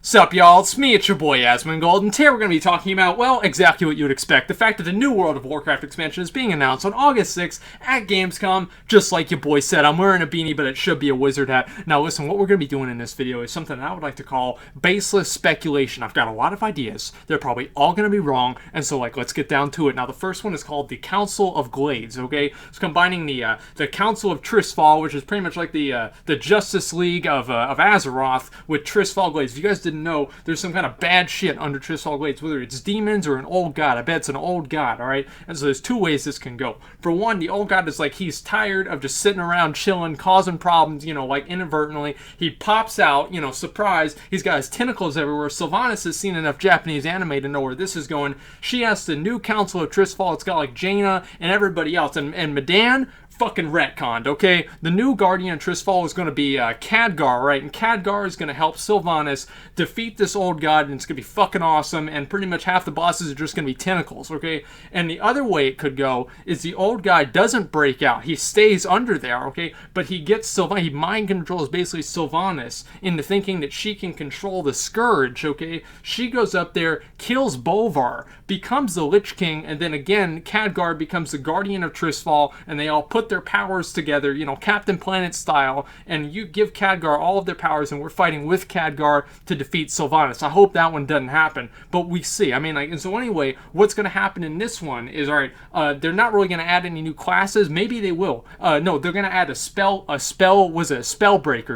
Sup y'all, it's me, it's your boy Asmongold, and today we're going to be talking about, well, exactly what you would expect. The fact that the new World of Warcraft expansion is being announced on August 6th at Gamescom, just like your boy said. I'm wearing a beanie, but it should be a wizard hat. Now listen, what we're going to be doing in this video is something I would like to call baseless speculation. I've got a lot of ideas. They're probably all going to be wrong, and so let's get down to it. Now the first one is called the Council of Glades, okay? It's combining the Council of Tristfall, which is pretty much like the Justice League of Azeroth, with Tristfall Glades. If you guys didn't know, there's some kind of bad shit under Tristfall Glades, whether it's demons or an old god. I bet it's an old god, alright? And so there's two ways this can go. For one, the old god is like, he's tired of just sitting around chilling, causing problems, like inadvertently. He pops out, surprise, he's got his tentacles everywhere. Sylvanas has seen enough Japanese anime to know where this is going. She has the new Council of Tristfall. It's got like Jaina and everybody else. And Medan, fucking retconned, okay? The new Guardian of Tristfall is going to be Khadgar, right? And Khadgar is going to help Sylvanas defeat this old god, and it's going to be fucking awesome, and pretty much half the bosses are just going to be tentacles, okay? And the other way it could go is the old guy doesn't break out. He stays under there, okay? But he gets Sylvanas, he mind controls basically Sylvanas into thinking that she can control the Scourge, okay? She goes up there, kills Bolvar, becomes the Lich King, and then again, Khadgar becomes the Guardian of Tristfall, and they all put their powers together, Captain Planet style, and you give Khadgar all of their powers, and we're fighting with Khadgar to defeat Sylvanas. I hope that one doesn't happen, but we see. And so anyway, what's going to happen in this one is, alright, they're not really going to add any new classes. Maybe they will. No, they're going to add a spellbreaker.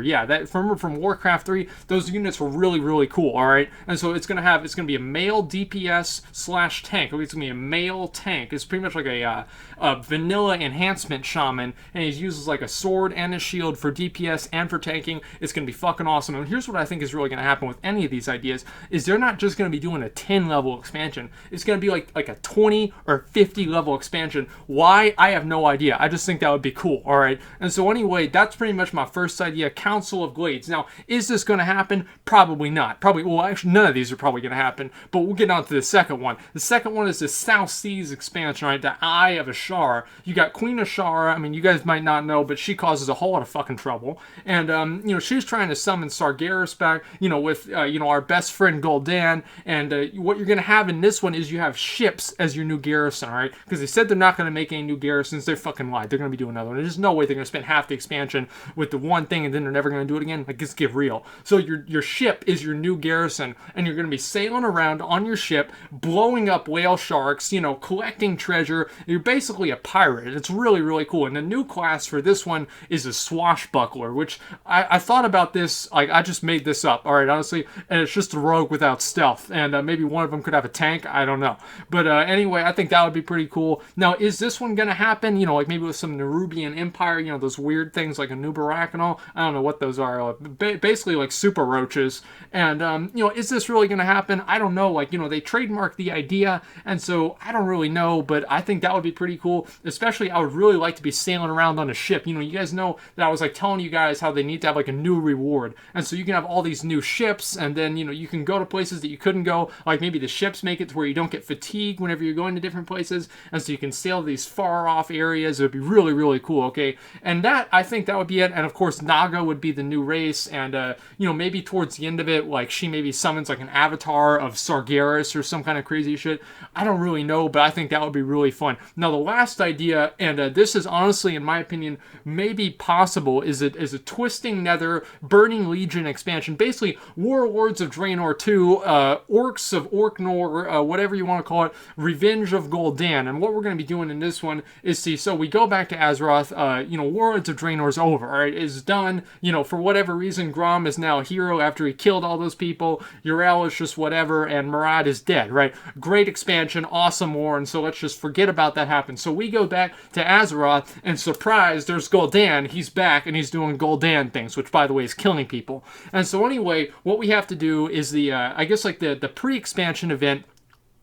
Yeah, that from Warcraft 3, those units were really, really cool, alright? And so it's going to be a male DPS / tank. Okay, it's going to be a male tank. It's pretty much like a vanilla enhancement shaman, and he uses like a sword and a shield for DPS and for tanking. It's going to be fucking awesome. And here's what I think is really going to happen with any of these ideas is they're not just going to be doing a 10 level expansion. It's going to be like a 20 or 50 level expansion. Why? I have no idea. I just think that would be cool, alright? And so anyway, that's pretty much my first idea, Council of Glades. Now, is this going to happen? Probably not. Well, actually, none of these are probably going to happen, but we'll get on to the second one. The second one is the South Seas expansion, right? The Eye of Ashara. You got Queen Ashara. You guys might not know, but she causes a whole lot of fucking trouble. And, she's trying to summon Sargeras back, with, our best friend Gul'dan. And what you're going to have in this one is you have ships as your new garrison, right? Because they said they're not going to make any new garrisons. They're fucking lied. They're going to be doing another one. There's no way they're going to spend half the expansion with the one thing and then they're never going to do it again. Just get real. So your ship is your new garrison, and you're going to be sailing around on your ship, blowing up whale sharks, collecting treasure. You're basically a pirate. It's really, really cool. And the new class for this one is a swashbuckler, which I thought about this, I just made this up, alright, honestly, and it's just a rogue without stealth, and maybe one of them could have a tank, I don't know. But anyway, I think that would be pretty cool. Now, is this one gonna happen, maybe with some Nerubian Empire, those weird things like a Nubarak and all? I don't know what those are, basically like super roaches, and, is this really gonna happen? I don't know, they trademarked the idea, and so I don't really know, but I think that would be pretty cool. Especially, I would really like to be sailing around on a ship. You guys know that I was telling you guys how they need to have a new reward, and so you can have all these new ships, and then you can go to places that you couldn't go. Like maybe the ships make it to where you don't get fatigued whenever you're going to different places, and so you can sail these far off areas. It would be really, really cool. Okay, and I think that would be it. And of course, Naga would be the new race, and maybe towards the end of it, she maybe summons an avatar of Sargeras or some kind of crazy shit. I don't really know, but I think that would be really fun. Now, the last idea, and this is honestly, in my opinion, maybe possible, is a Twisting Nether, Burning Legion expansion. Basically, Warlords of Draenor 2, Orcs of Orknor, whatever you want to call it, Revenge of Gul'dan. And what we're going to be doing in this one is, so we go back to Azeroth, Warlords of Draenor is over, alright? It's done. For whatever reason, Grom is now a hero after he killed all those people. Yrel is just whatever, and Murad is dead, right? Great expansion, awesome war, and so let's just forget about that happening. So we go back to Azeroth, and surprise, there's Gul'dan. He's back, and he's doing Gul'dan things, which, by the way, is killing people. And so anyway, what we have to do is the pre-expansion event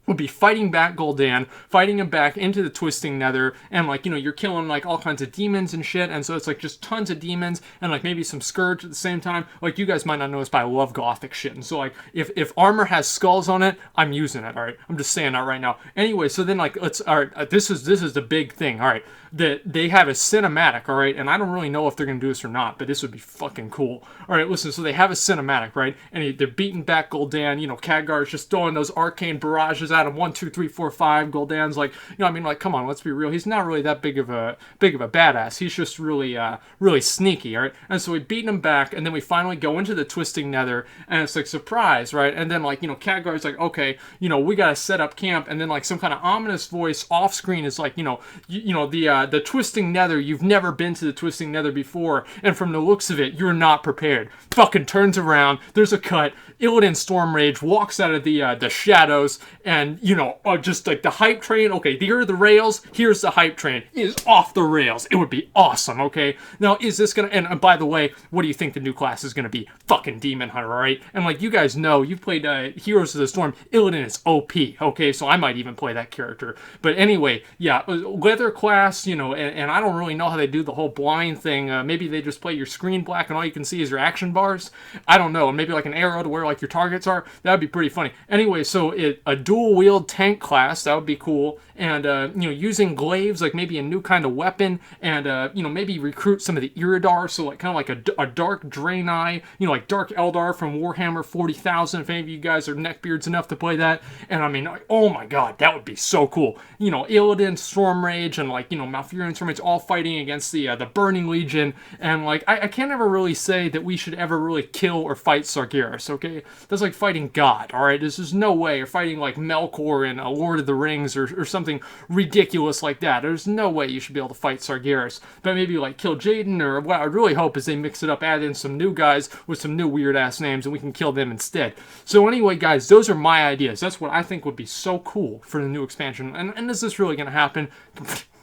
would be fighting back Gul'dan, fighting him back into the twisting nether, and like, you know, you're killing like all kinds of demons and shit, and so it's like just tons of demons and like maybe some scourge at the same time. Like, you guys might not know this, but I love gothic shit, and so like if armor has skulls on it, I'm using it. All right, I'm just saying that right now. Anyway, so then like all right, this is the big thing. All right, that they have a cinematic. All right, and I don't really know if they're gonna do this or not, but this would be fucking cool. All right, listen, so they have a cinematic, right, and they're beating back Gul'dan. You know, Khadgar's just throwing those arcane barrages at him. 1, 2, 3, 4, 5. Gul'dan's like, you know, I mean, like, come on, let's be real. He's not really that big of a badass. He's just really really sneaky, all right. And so we beat him back, and then we finally go into the twisting nether, and it's like surprise, right? And then like, you know, Khadgar's like, okay, you know, we gotta set up camp, and then like some kind of ominous voice off screen is like, you know, the twisting nether. You've never been to the twisting nether before, and from the looks of it, you're not prepared. Fucking turns around. There's a cut. Illidan Stormrage walks out of the shadows, and you know, just like the hype train. Okay, here are the rails. Here's the hype train. It is off the rails. It would be awesome. Okay, now is this gonna? And by the way, what do you think the new class is gonna be? Fucking Demon Hunter, all right? And like, you guys know, you've played Heroes of the Storm. Illidan is OP. Okay, so I might even play that character. But anyway, yeah, leather class. You know, and I don't really know how they do the whole blind thing. Maybe they just play your screen black and all you can see is your action bars. I don't know. And maybe like an arrow to where like your targets are. That would be pretty funny. Anyway, so a dual wield tank class, that would be cool. And you know, using glaives, like maybe a new kind of weapon, and you know, maybe recruit some of the Iridar, so like kind of like a dark Draenei, you know, like Dark Eldar from Warhammer 40,000. If any of you guys are neckbeards enough to play that, and I mean, like, oh my god, that would be so cool. You know, Illidan Stormrage and like, you know, Malfurion Stormrage all fighting against the Burning Legion, and like I can't ever really say that we should ever really kill or fight Sargeras. Okay, that's like fighting God. All right, this is no way. Or fighting like Melkor in Lord of the Rings or something ridiculous like that. There's no way you should be able to fight Sargeras. But maybe like kill Jaden, or what I really hope is they mix it up, add in some new guys with some new weird ass names, and we can kill them instead. So anyway, guys, those are my ideas. That's what I think would be so cool for the new expansion. And is this really going to happen?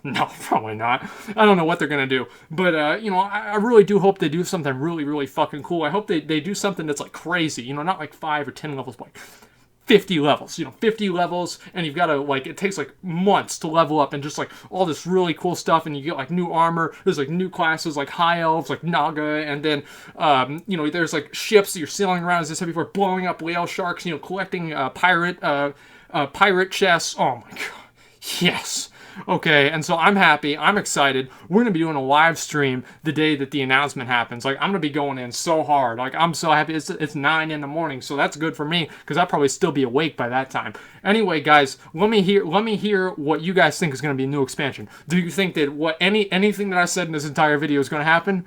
No, probably not. I don't know what they're going to do. But, you know, I really do hope they do something really, really fucking cool. I hope they do something that's like crazy. You know, not like 5 or 10 levels, but like 50 levels, you know, 50 levels, and you've got to, like, it takes, like, months to level up, and just, like, all this really cool stuff, and you get, like, new armor, there's, like, new classes, like, high elves, like, Naga, and then, you know, there's, like, ships that you're sailing around, as I said before, blowing up whale sharks, you know, collecting, pirate chests. Oh, my God. Yes. Okay, and so I'm happy. I'm excited. We're going to be doing a live stream the day that the announcement happens. Like, I'm going to be going in so hard. Like, I'm so happy. It's 9 in the morning, so that's good for me, because I'll probably still be awake by that time. Anyway, guys, let me hear what you guys think is going to be a new expansion. Do you think that anything that I said in this entire video is going to happen?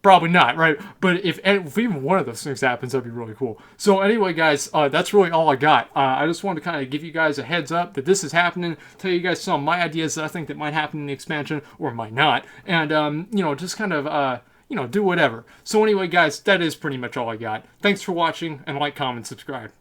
Probably not, right? But if even one of those things happens, that'd be really cool. So anyway, guys, that's really all I got. I just wanted to kind of give you guys a heads up that this is happening, tell you guys some of my ideas that I think that might happen in the expansion, or might not, and, you know, just kind of, you know, do whatever. So anyway, guys, that is pretty much all I got. Thanks for watching, and like, comment, subscribe.